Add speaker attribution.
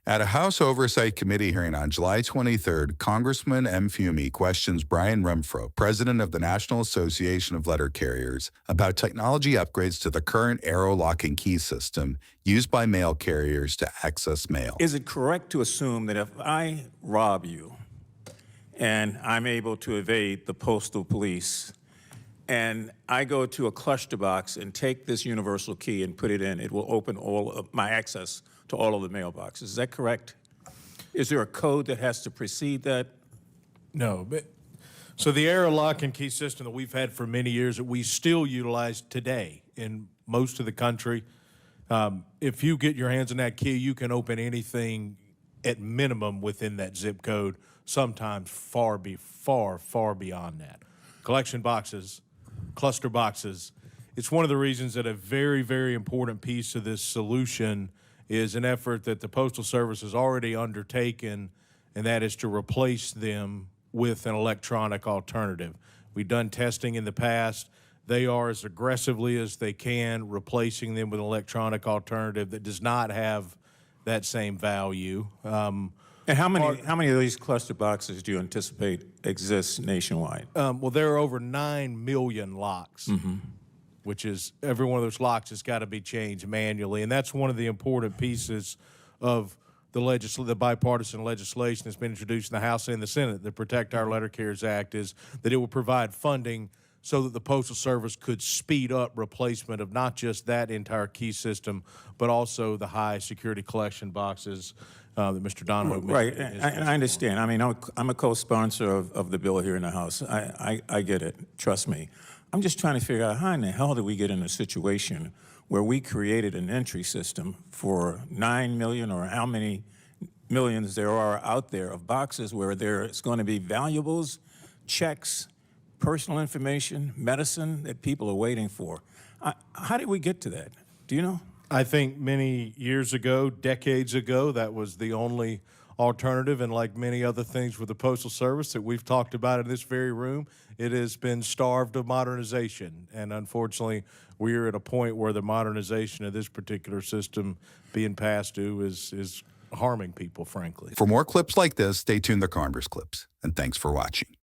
Speaker 1: At a House Oversight Committee hearing on July 23rd, Congressman Mfume questions Brian Renfroe, president of the National Association of Letter Carriers, about technology upgrades to the current arrow lock and key system used by mail carriers to access mail.
Speaker 2: Is it correct to assume that if I rob you and I'm able to evade the postal police and I go to a cluster box and take this universal key and put it in, it will open all of my access to all of the mailboxes? Is that correct? Is there a code that has to precede that?
Speaker 3: No, but so the arrow lock and key system that we've had for many years that we still utilize today in most of the country, if you get your hands on that key, you can open anything at minimum within that zip code, sometimes far beyond that. Collection boxes, cluster boxes. It's one of the reasons that a very, very important piece of this solution is an effort that the Postal Service has already undertaken, and that is to replace them with an electronic alternative. We've done testing in the past. They are, as aggressively as they can, replacing them with an electronic alternative that does not have that same value.
Speaker 2: And how many of these cluster boxes do you anticipate exist nationwide?
Speaker 3: Well, there are over 9 million locks. Which is every one of those locks has got to be changed manually. And that's one of the important pieces of the bipartisan legislation that's been introduced in the House and the Senate, the Protect Our Letter Carriers Act, is that it will provide funding so that the Postal Service could speed up replacement of not just that entire key system, but also the high security collection boxes that Mr. Donovan mentioned.
Speaker 2: Right, and I understand. I mean, I'm a co-sponsor of the bill here in the House. I get it, trust me. I'm just trying to figure out how in the hell did we get in a situation where we created an entry system for 9 million or how many millions there are out there of boxes where there's going to be valuables, checks, personal information, medicine that people are waiting for. How did we get to that? Do you know?
Speaker 3: I think many years ago, decades ago, that was the only alternative, and like many other things with the Postal Service that we've talked about in this very room, it has been starved of modernization. And unfortunately, we are at a point where the modernization of this particular system being passed due is harming people, frankly.
Speaker 1: For more clips like this, stay tuned to Congress Clips, and thanks for watching.